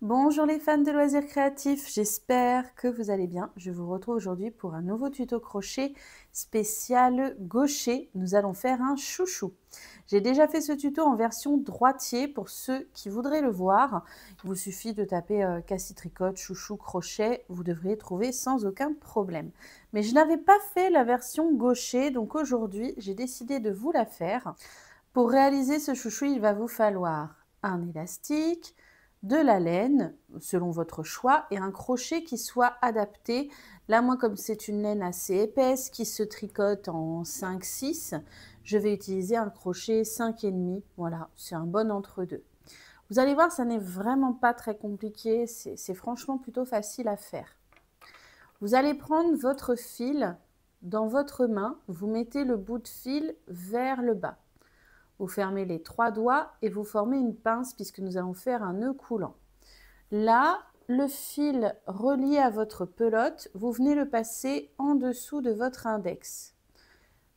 Bonjour les fans de loisirs créatifs, j'espère que vous allez bien. Je vous retrouve aujourd'hui pour un nouveau tuto crochet spécial gaucher. Nous allons faire un chouchou. J'ai déjà fait ce tuto en version droitier pour ceux qui voudraient le voir. Il vous suffit de taper cassis tricote, chouchou, crochet, vous devriez trouver sans aucun problème. Mais je n'avais pas fait la version gaucher, donc aujourd'hui j'ai décidé de vous la faire. Pour réaliser ce chouchou, il va vous falloir un élastique, de la laine, selon votre choix, et un crochet qui soit adapté. Là, moi, comme c'est une laine assez épaisse qui se tricote en 5-6, je vais utiliser un crochet 5,5. Voilà, c'est un bon entre-deux. Vous allez voir, ça n'est vraiment pas très compliqué, c'est franchement plutôt facile à faire. Vous allez prendre votre fil dans votre main, vous mettez le bout de fil vers le bas. Vous fermez les 3 doigts et vous formez une pince puisque nous allons faire un nœud coulant. Là, le fil relié à votre pelote, vous venez le passer en dessous de votre index.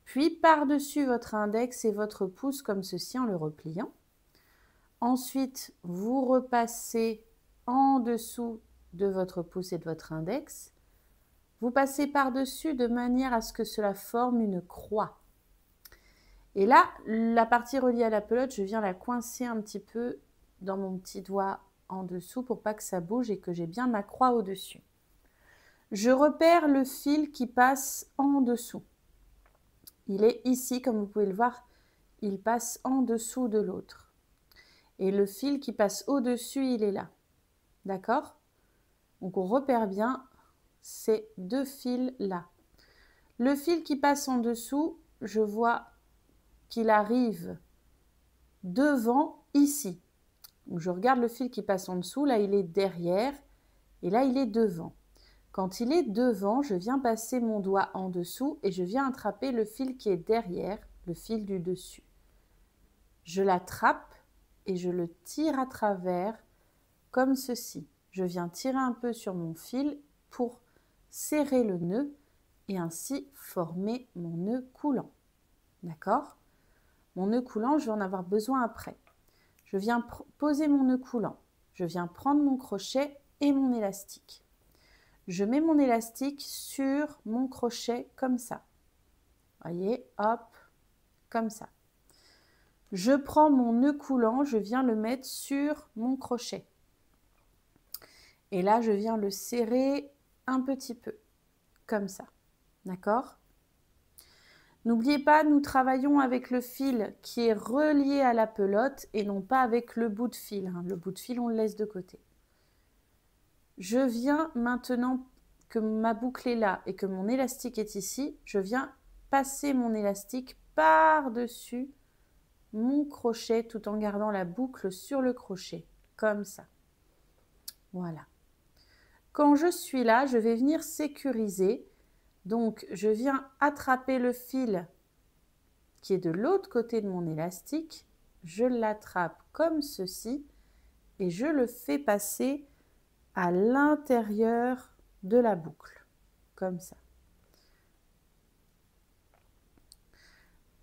Puis par-dessus votre index et votre pouce comme ceci en le repliant. Ensuite, vous repassez en dessous de votre pouce et de votre index. Vous passez par-dessus de manière à ce que cela forme une croix. Et là, la partie reliée à la pelote, je viens la coincer un petit peu dans mon petit doigt en dessous pour pas que ça bouge et que j'ai bien ma croix au-dessus. Je repère le fil qui passe en dessous. Il est ici, comme vous pouvez le voir, il passe en dessous de l'autre. Et le fil qui passe au-dessus, il est là. D'accord? Donc on repère bien ces deux fils là. Le fil qui passe en dessous, je vois qu'il arrive devant ici. Donc je regarde le fil qui passe en dessous, là il est derrière et là il est devant. Quand il est devant, je viens passer mon doigt en dessous et je viens attraper le fil qui est derrière, le fil du dessus. Je l'attrape et je le tire à travers comme ceci. Je viens tirer un peu sur mon fil pour serrer le nœud et ainsi former mon nœud coulant. D'accord? Mon nœud coulant, je vais en avoir besoin après. Je viens poser mon nœud coulant. Je viens prendre mon crochet et mon élastique. Je mets mon élastique sur mon crochet comme ça. Voyez, hop, comme ça. Je prends mon nœud coulant, je viens le mettre sur mon crochet. Et là, je viens le serrer un petit peu, comme ça. D'accord? N'oubliez pas, nous travaillons avec le fil qui est relié à la pelote et non pas avec le bout de fil. Le bout de fil, on le laisse de côté. Je viens maintenant que ma boucle est là et que mon élastique est ici, je viens passer mon élastique par-dessus mon crochet tout en gardant la boucle sur le crochet, comme ça. Voilà. Quand je suis là, je vais venir sécuriser. Donc, je viens attraper le fil qui est de l'autre côté de mon élastique. Je l'attrape comme ceci et je le fais passer à l'intérieur de la boucle, comme ça.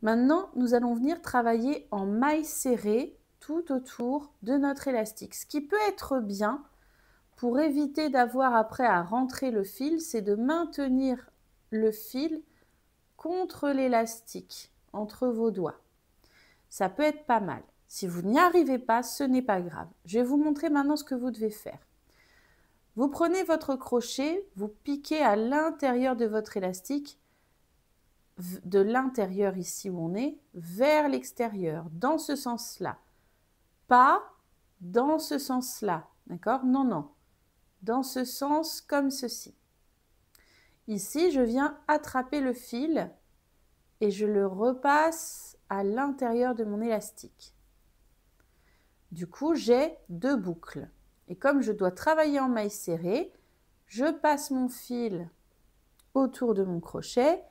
Maintenant, nous allons venir travailler en maille serrée tout autour de notre élastique. Ce qui peut être bien pour éviter d'avoir après à rentrer le fil, c'est de maintenir le fil contre l'élastique, entre vos doigts. Ça peut être pas mal. Si vous n'y arrivez pas, ce n'est pas grave. Je vais vous montrer maintenant ce que vous devez faire. Vous prenez votre crochet, vous piquez à l'intérieur de votre élastique, de l'intérieur ici où on est, vers l'extérieur, dans ce sens-là. Pas dans ce sens-là, d'accord? Non, non. Dans ce sens comme ceci. Ici, je viens attraper le fil et je le repasse à l'intérieur de mon élastique. Du coup, j'ai deux boucles. Et comme je dois travailler en maille serrée, je passe mon fil autour de mon crochet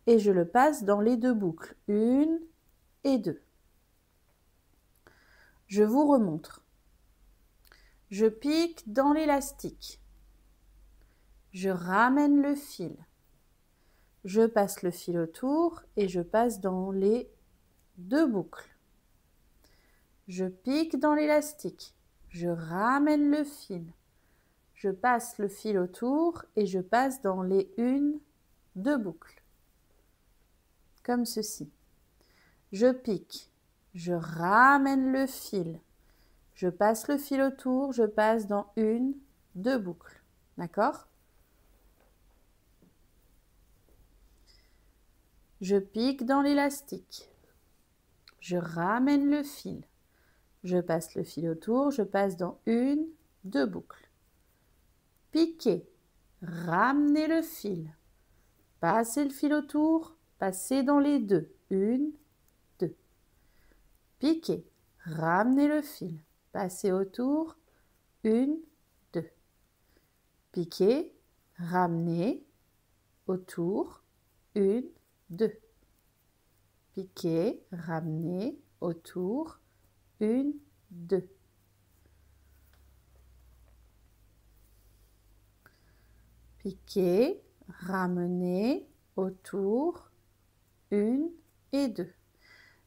et je le passe dans les deux boucles, une et deux. Je vous remontre. Je pique dans l'élastique. Je ramène le fil. Je passe le fil autour et je passe dans les deux boucles. Je pique dans l'élastique. je ramène le fil, je passe le fil autour et je passe dans les 1, 2 boucles, comme ceci. Je pique, je ramène le fil, je passe le fil autour, je passe dans 1, 2 boucles, d'accord? Je pique dans l'élastique, je ramène le fil, je passe le fil autour, je passe dans 1, 2 boucles. Piquer, ramener le fil, passer le fil autour, passer dans les 2, 1, 2. Piquer, ramener le fil, passer autour, 1, 2. Piquer, ramener, autour, 1, 2. Piquer, ramener, autour, 1, 2. Piquer, ramener, autour, 1 et 2.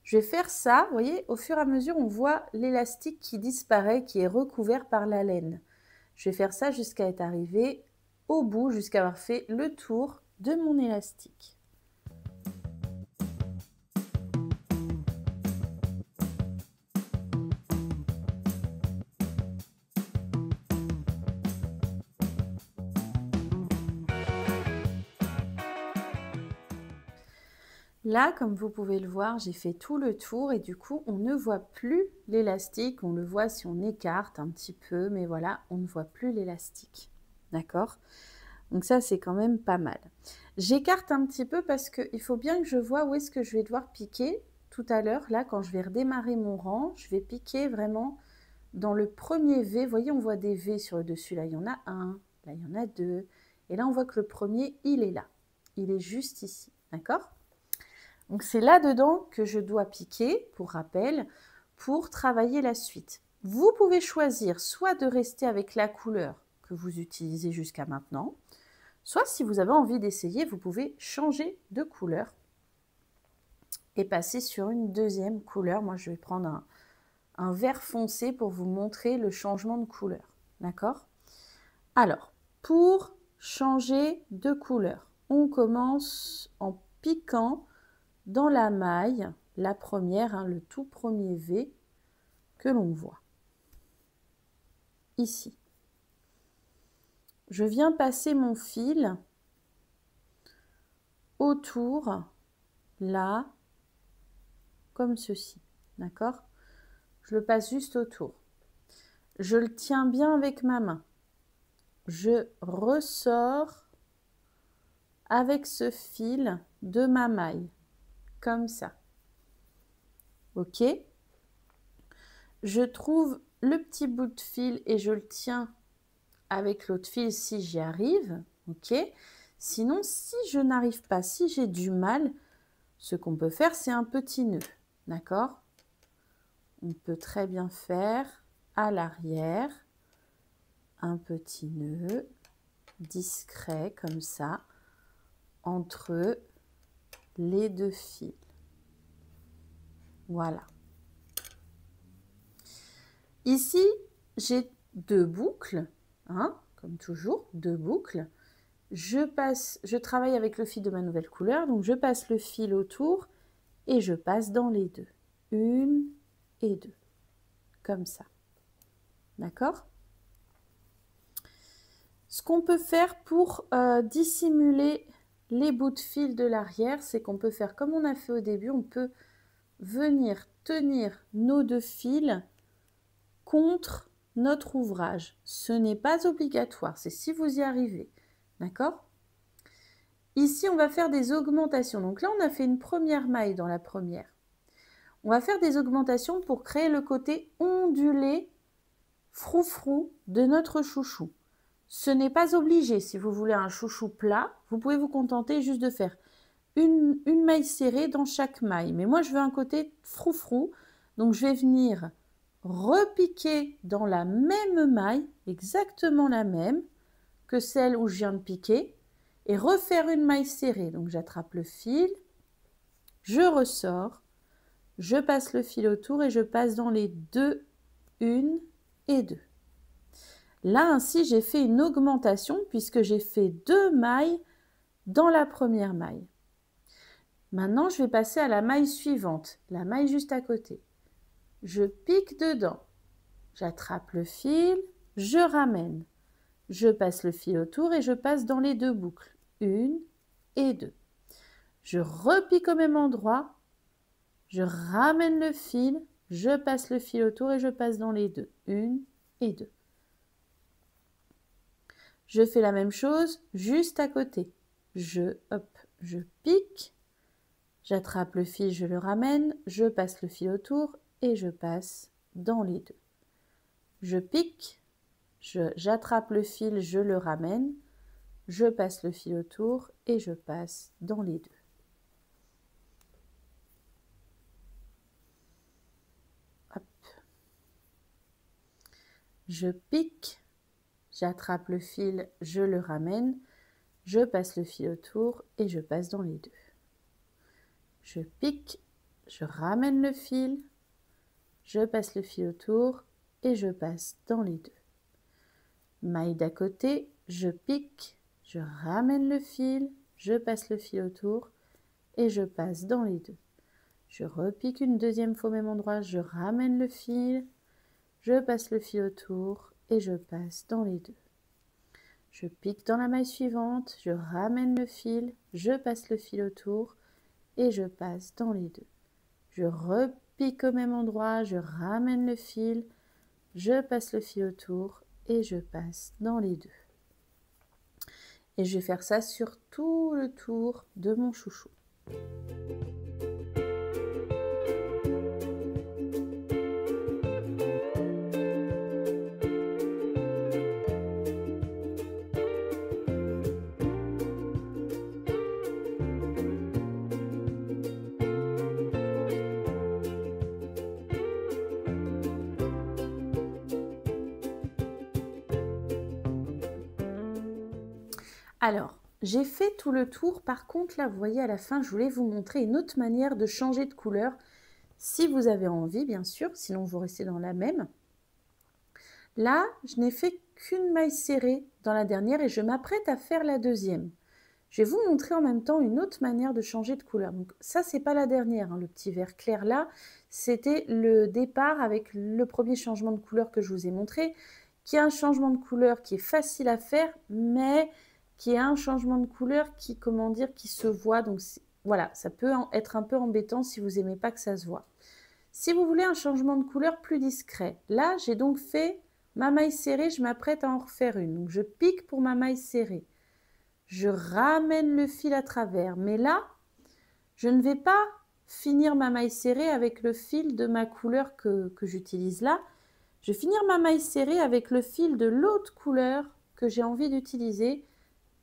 Je vais faire ça, vous voyez, au fur et à mesure, on voit l'élastique qui disparaît, qui est recouvert par la laine. Je vais faire ça jusqu'à être arrivé au bout, jusqu'à avoir fait le tour de mon élastique. Là, comme vous pouvez le voir, j'ai fait tout le tour et du coup, on ne voit plus l'élastique. On le voit si on écarte un petit peu, mais voilà, on ne voit plus l'élastique. D'accord? Donc ça, c'est quand même pas mal. J'écarte un petit peu parce qu'il faut bien que je vois où est-ce que je vais devoir piquer tout à l'heure. Là, quand je vais redémarrer mon rang, je vais piquer vraiment dans le premier V. Vous voyez, on voit des V sur le dessus. Là, il y en a un, là, il y en a deux. Et là, on voit que le premier, il est là. Il est juste ici. D'accord? Donc c'est là-dedans que je dois piquer, pour rappel, pour travailler la suite. Vous pouvez choisir soit de rester avec la couleur que vous utilisez jusqu'à maintenant, soit si vous avez envie d'essayer, vous pouvez changer de couleur et passer sur une deuxième couleur. Moi, je vais prendre un vert foncé pour vous montrer le changement de couleur. D'accord? Alors, pour changer de couleur, on commence en piquant dans la maille, la première, le tout premier V que l'on voit. Ici. Je viens passer mon fil autour, là, comme ceci. D'accord? Je le passe juste autour. Je le tiens bien avec ma main. Je ressors avec ce fil de ma maille. Comme ça. Ok? Je trouve le petit bout de fil et je le tiens avec l'autre fil si j'y arrive. Ok? Sinon, si je n'arrive pas, si j'ai du mal, ce qu'on peut faire, c'est un petit nœud. D'accord? On peut très bien faire à l'arrière un petit nœud discret comme ça entre les deux fils. Voilà. Ici, j'ai deux boucles, hein, comme toujours, deux boucles. Je travaille avec le fil de ma nouvelle couleur, donc je passe le fil autour et je passe dans les deux. Une et deux, comme ça. D'accord? Ce qu'on peut faire pour dissimuler les bouts de fil de l'arrière, c'est qu'on peut faire comme on a fait au début, on peut venir tenir nos deux fils contre notre ouvrage. Ce n'est pas obligatoire, c'est si vous y arrivez. D'accord? Ici, on va faire des augmentations. Donc là, on a fait une première maille dans la première. On va faire des augmentations pour créer le côté ondulé, froufrou de notre chouchou. Ce n'est pas obligé. Si vous voulez un chouchou plat, vous pouvez vous contenter juste de faire une maille serrée dans chaque maille. Mais moi, je veux un côté froufrou. Donc, je vais venir repiquer dans la même maille, exactement la même que celle où je viens de piquer, et refaire une maille serrée. Donc, j'attrape le fil, je ressors, je passe le fil autour et je passe dans les deux, une et 2. Là, ainsi, j'ai fait une augmentation puisque j'ai fait 2 mailles dans la première maille. Maintenant, je vais passer à la maille suivante, la maille juste à côté. Je pique dedans, j'attrape le fil, je ramène. Je passe le fil autour et je passe dans les 2 boucles, 1 et 2. Je repique au même endroit, je ramène le fil, je passe le fil autour et je passe dans les 2, 1 et 2. Je fais la même chose juste à côté. Je pique, j'attrape le fil, je le ramène, je passe le fil autour et je passe dans les 2. Je pique, j'attrape le fil, je le ramène, je passe le fil autour et je passe dans les 2. Hop. Je pique, j'attrape le fil, je le ramène, je passe le fil autour et je passe dans les 2. Je pique, je ramène le fil, je passe le fil autour et je passe dans les 2. Maille d'à côté, je pique, je ramène le fil, je passe le fil autour et je passe dans les 2. Je repique une deuxième fois au même endroit, je ramène le fil, je passe le fil autour et je passe dans les 2. Je pique dans la maille suivante, je ramène le fil, je passe le fil autour et je passe dans les 2. Je repique au même endroit, je ramène le fil, je passe le fil autour et je passe dans les 2. Et je vais faire ça sur tout le tour de mon chouchou. Alors, j'ai fait tout le tour. Par contre, là, vous voyez, à la fin, je voulais vous montrer une autre manière de changer de couleur. Si vous avez envie, bien sûr, sinon vous restez dans la même. Là, je n'ai fait qu'une maille serrée dans la dernière et je m'apprête à faire la deuxième. Je vais vous montrer en même temps une autre manière de changer de couleur. Donc ça, c'est pas la dernière, hein, le petit vert clair là. C'était le départ avec le premier changement de couleur que je vous ai montré, qui est un changement de couleur qui est facile à faire, mais qui est un changement de couleur qui, comment dire, qui se voit. Donc voilà, ça peut être un peu embêtant si vous n'aimez pas que ça se voit. Si vous voulez un changement de couleur plus discret, là, j'ai donc fait ma maille serrée, je m'apprête à en refaire une. Donc je pique pour ma maille serrée. Je ramène le fil à travers. Mais là, je ne vais pas finir ma maille serrée avec le fil de ma couleur que j'utilise là. Je vais finir ma maille serrée avec le fil de l'autre couleur que j'ai envie d'utiliser.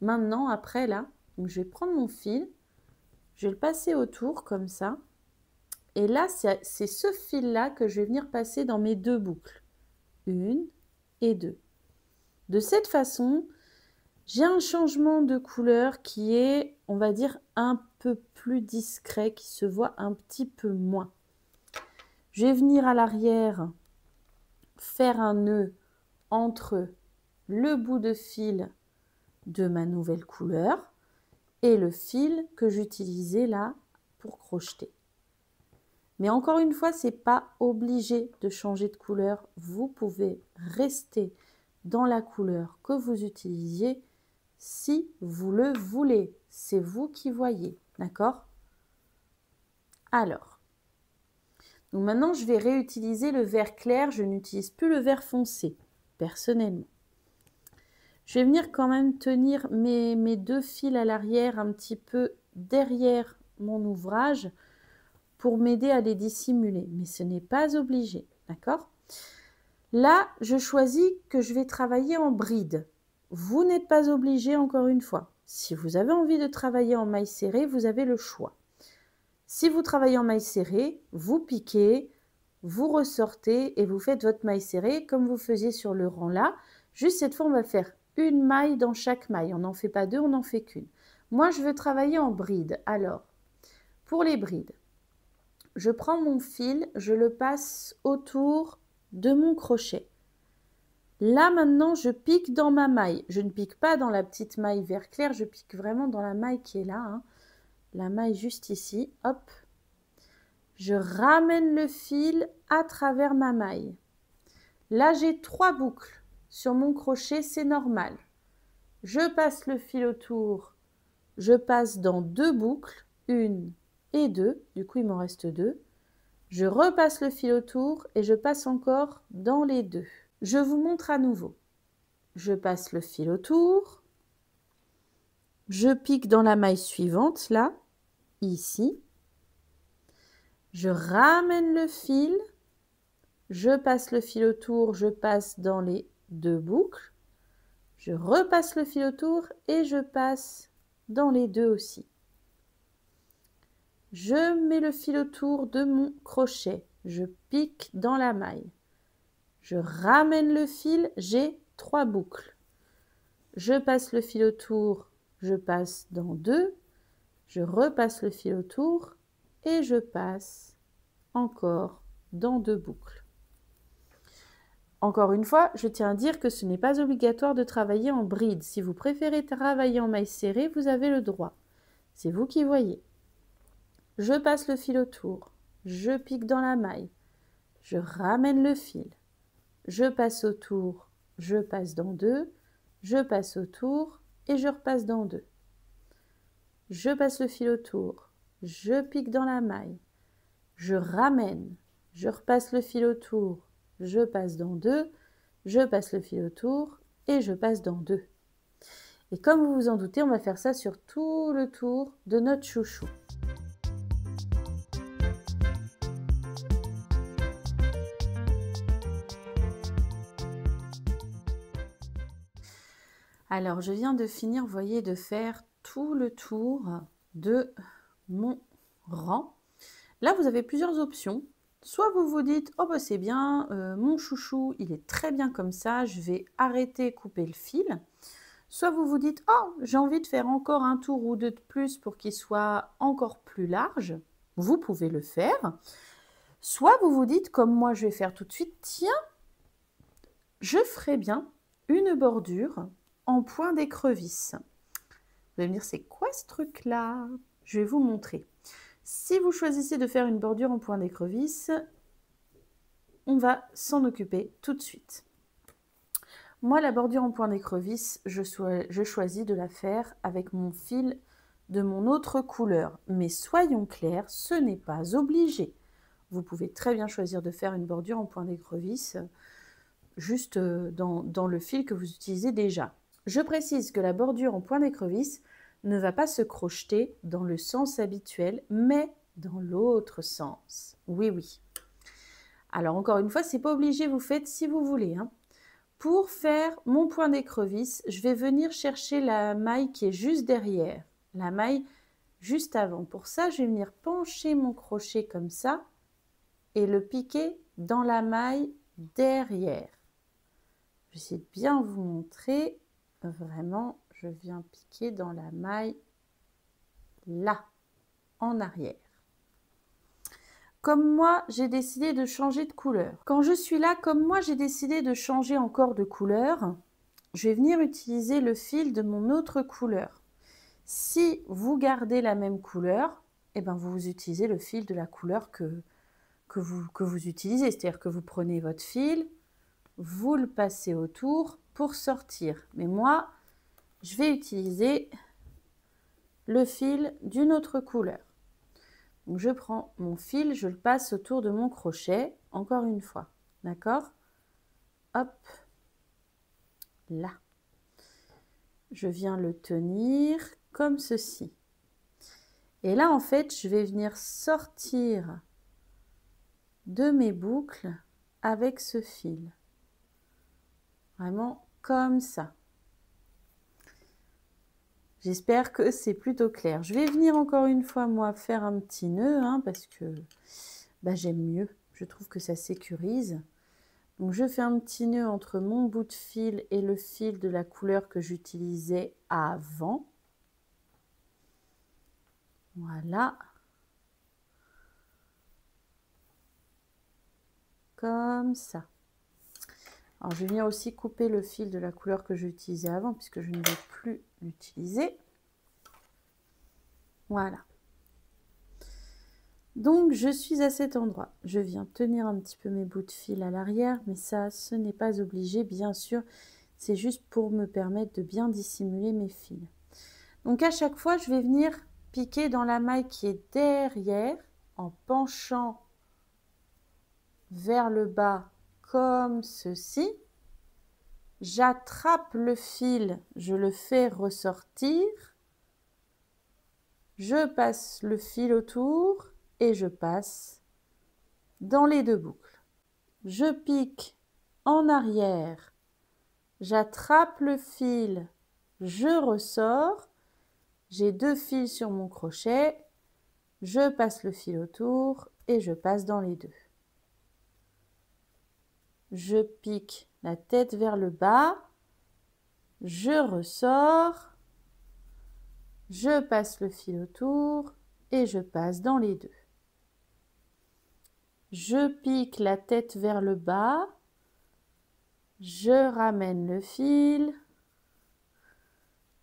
Maintenant, après là, donc je vais prendre mon fil, je vais le passer autour comme ça. Et là, c'est ce fil-là que je vais venir passer dans mes 2 boucles. 1 et 2. De cette façon, j'ai un changement de couleur qui est, on va dire, un peu plus discret, qui se voit un petit peu moins. Je vais venir à l'arrière faire un nœud entre le bout de fil de ma nouvelle couleur et le fil que j'utilisais là pour crocheter. Mais encore une fois, ce n'est pas obligé de changer de couleur. Vous pouvez rester dans la couleur que vous utilisiez si vous le voulez. C'est vous qui voyez, d'accord? Alors, donc maintenant, je vais réutiliser le vert clair. Je n'utilise plus le vert foncé, personnellement. Je vais venir quand même tenir mes 2 fils à l'arrière un petit peu derrière mon ouvrage pour m'aider à les dissimuler. Mais ce n'est pas obligé, d'accord? Là, je choisis que je vais travailler en bride. Vous n'êtes pas obligé, encore une fois. Si vous avez envie de travailler en maille serrée, vous avez le choix. Si vous travaillez en maille serrée, vous piquez, vous ressortez et vous faites votre maille serrée comme vous faisiez sur le rang là. Juste cette fois, on va faire une maille dans chaque maille. On n'en fait pas 2, on n'en fait qu'une. Moi, je veux travailler en bride. Alors, pour les brides, je prends mon fil, je le passe autour de mon crochet. Là, maintenant, je pique dans ma maille. Je ne pique pas dans la petite maille vert clair, je pique vraiment dans la maille qui est là, hein. La maille juste ici, hop. Je ramène le fil à travers ma maille. Là, j'ai 3 boucles. Sur mon crochet, c'est normal. Je passe le fil autour, je passe dans 2 boucles, 1 et 2, du coup il m'en reste 2. Je repasse le fil autour et je passe encore dans les 2. Je vous montre à nouveau. Je passe le fil autour, je pique dans la maille suivante, là, ici. Je ramène le fil, je passe le fil autour, je passe dans les 2 boucles. Je repasse le fil autour et je passe dans les 2 aussi. Je mets le fil autour de mon crochet, je pique dans la maille. Je ramène le fil, j'ai 3 boucles. Je passe le fil autour, je passe dans 2. Je repasse le fil autour et je passe encore dans 2 boucles. Encore une fois, je tiens à dire que ce n'est pas obligatoire de travailler en bride. Si vous préférez travailler en maille serrée, vous avez le droit. C'est vous qui voyez. Je passe le fil autour, je pique dans la maille, je ramène le fil, je passe autour, je passe dans 2, je passe autour et je repasse dans 2. Je passe le fil autour, je pique dans la maille, je ramène, je repasse le fil autour, je passe dans 2, je passe le fil autour et je passe dans 2. Et comme vous vous en doutez, on va faire ça sur tout le tour de notre chouchou. Alors, je viens de finir, vous voyez, de faire tout le tour de mon rang. Là, vous avez plusieurs options. Soit vous vous dites, oh bah c'est bien, mon chouchou, il est très bien comme ça, je vais arrêter, couper le fil. Soit vous vous dites, oh, j'ai envie de faire encore un tour ou deux de plus pour qu'il soit encore plus large. Vous pouvez le faire. Soit vous vous dites, comme moi je vais faire tout de suite, tiens, je ferai bien une bordure en point d'écrevisse. Vous allez me dire, c'est quoi ce truc-là? Je vais vous montrer. Si vous choisissez de faire une bordure en point d'écrevisse, on va s'en occuper tout de suite. Moi, la bordure en point d'écrevisse, je choisis de la faire avec mon fil de mon autre couleur. Mais soyons clairs, ce n'est pas obligé. Vous pouvez très bien choisir de faire une bordure en point d'écrevisse juste dans le fil que vous utilisez déjà. Je précise que la bordure en point d'écrevisse ne va pas se crocheter dans le sens habituel, mais dans l'autre sens. Oui, oui. Alors encore une fois, c'est pas obligé, vous faites si vous voulez, hein. Pour faire mon point d'écrevisse, je vais venir chercher la maille qui est juste derrière, la maille juste avant. Pour ça, je vais venir pencher mon crochet comme ça et le piquer dans la maille derrière. Je vais essayer de bien vous montrer. Vraiment, je viens piquer dans la maille là, en arrière. Comme moi, j'ai décidé de changer de couleur. Quand je suis là, comme moi, j'ai décidé de changer encore de couleur, je vais venir utiliser le fil de mon autre couleur. Si vous gardez la même couleur, eh ben vous utilisez le fil de la couleur que vous utilisez. C'est-à-dire que vous prenez votre fil, vous le passez autour pour sortir. Mais moi, je vais utiliser le fil d'une autre couleur. Donc, je prends mon fil, je le passe autour de mon crochet, encore une fois, d'accord? Hop, là. Je viens le tenir comme ceci. Et là, en fait, je vais venir sortir de mes boucles avec ce fil. Vraiment comme ça. J'espère que c'est plutôt clair. Je vais venir encore une fois, moi, faire un petit nœud, hein, parce que j'aime mieux. Je trouve que ça sécurise. Donc, je fais un petit nœud entre mon bout de fil et le fil de la couleur que j'utilisais avant. Voilà. Comme ça. Alors, je vais venir aussi couper le fil de la couleur que j'utilisais avant, puisque je ne vais plus l'utiliser. Voilà. Donc, je suis à cet endroit. Je viens tenir un petit peu mes bouts de fil à l'arrière, mais ça, ce n'est pas obligé, bien sûr. C'est juste pour me permettre de bien dissimuler mes fils. Donc, à chaque fois, je vais venir piquer dans la maille qui est derrière, en penchant vers le bas, comme ceci. J'attrape le fil, je le fais ressortir. Je passe le fil autour et je passe dans les deux boucles. Je pique en arrière, j'attrape le fil, je ressors. J'ai deux fils sur mon crochet, je passe le fil autour et je passe dans les deux. Je pique la tête vers le bas, je ressors, je passe le fil autour et je passe dans les deux. Je pique la tête vers le bas, je ramène le fil,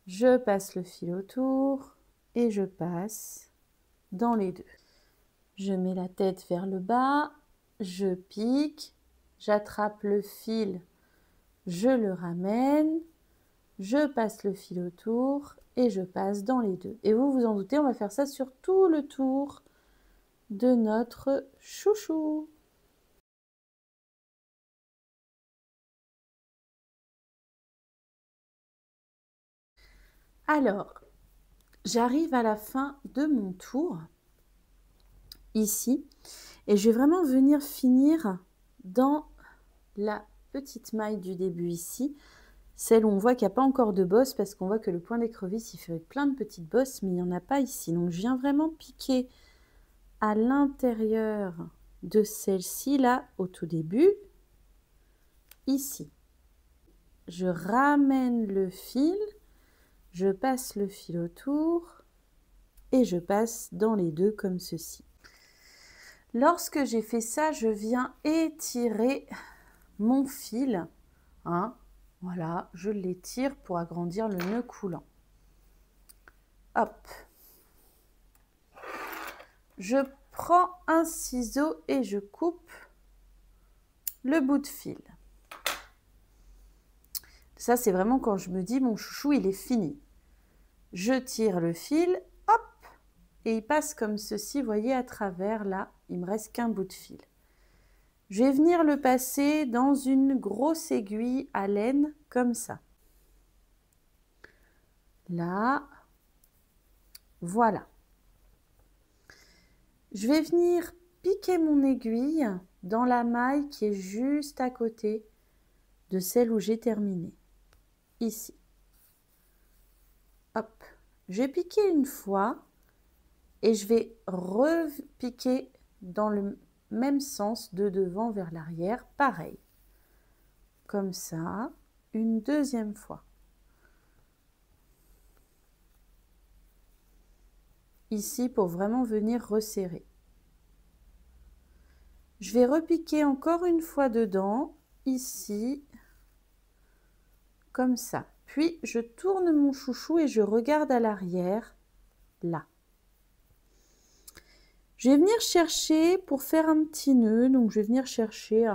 je passe le fil autour et je passe dans les deux. Je mets la tête vers le bas, je pique, j'attrape le fil, je le ramène, je passe le fil autour et je passe dans les deux. Et vous vous en doutez, on va faire ça sur tout le tour de notre chouchou. Alors, j'arrive à la fin de mon tour, ici, et je vais vraiment venir finir dans la petite maille du début ici, celle où on voit qu'il n'y a pas encore de bosse, parce qu'on voit que le point d'écrevisse, il fait plein de petites bosses, mais il n'y en a pas ici. Donc, je viens vraiment piquer à l'intérieur de celle-ci, là, au tout début, ici. Je ramène le fil, je passe le fil autour et je passe dans les deux comme ceci. Lorsque j'ai fait ça, je viens étirer mon fil. Hein, voilà, je l'étire pour agrandir le nœud coulant. Hop. Je prends un ciseau et je coupe le bout de fil. Ça, c'est vraiment quand je me dis, mon chouchou, il est fini. Je tire le fil, hop, et il passe comme ceci, vous voyez, à travers, là, il me reste qu'un bout de fil. Je vais venir le passer dans une grosse aiguille à laine, comme ça. Là, voilà. Je vais venir piquer mon aiguille dans la maille qui est juste à côté de celle où j'ai terminé. Ici. Hop. Je vais piquer une fois et je vais repiquer dans le même sens de devant vers l'arrière. Pareil. Comme ça. Une deuxième fois. Ici pour vraiment venir resserrer. Je vais repiquer encore une fois dedans, ici, comme ça. Puis je tourne mon chouchou et je regarde à l'arrière, là. Je vais venir chercher pour faire un petit nœud, donc je vais venir chercher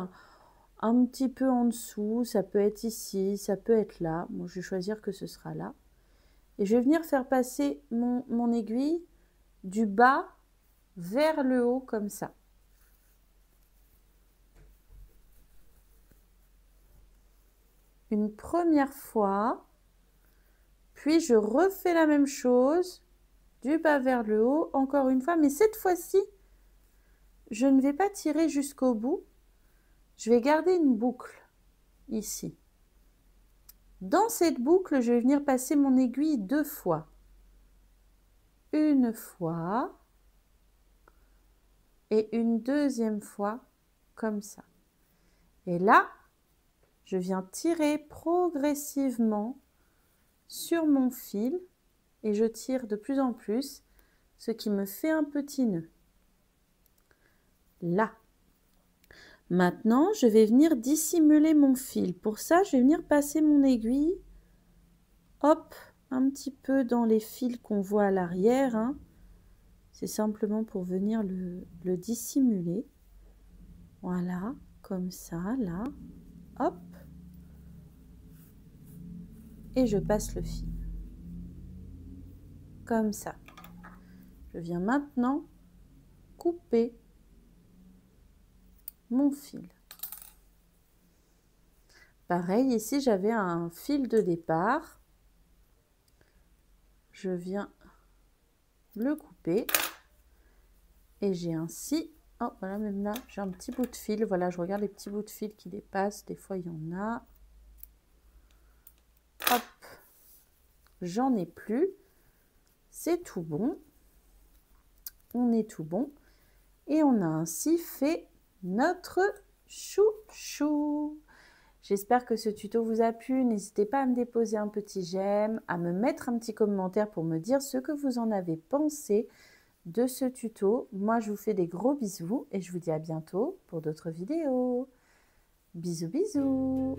un petit peu en dessous, ça peut être ici, ça peut être là. Moi, je vais choisir que ce sera là. Et je vais venir faire passer mon aiguille du bas vers le haut comme ça. Une première fois, puis je refais la même chose, du bas vers le haut, encore une fois, mais cette fois-ci, je ne vais pas tirer jusqu'au bout, je vais garder une boucle ici. Dans cette boucle, je vais venir passer mon aiguille deux fois. Une fois et une deuxième fois, comme ça. Et là, je viens tirer progressivement sur mon fil et je tire de plus en plus, ce qui me fait un petit nœud. Là. Maintenant, je vais venir dissimuler mon fil. Pour ça, je vais venir passer mon aiguille, hop, un petit peu dans les fils qu'on voit à l'arrière, hein. C'est simplement pour venir le dissimuler. Voilà, comme ça, là, hop. Et je passe le fil. Comme ça. Je viens maintenant couper mon fil. Pareil, ici j'avais un fil de départ. Je viens le couper et j'ai ainsi, oh voilà, même là j'ai un petit bout de fil. Voilà, je regarde les petits bouts de fil qui dépassent, des fois il y en a. Hop, j'en ai plus, c'est tout bon, on est tout bon et on a ainsi fait notre chouchou. J'espère que ce tuto vous a plu. N'hésitez pas à me déposer un petit j'aime, à me mettre un petit commentaire pour me dire ce que vous en avez pensé de ce tuto. Moi, je vous fais des gros bisous et je vous dis à bientôt pour d'autres vidéos. Bisous, bisous!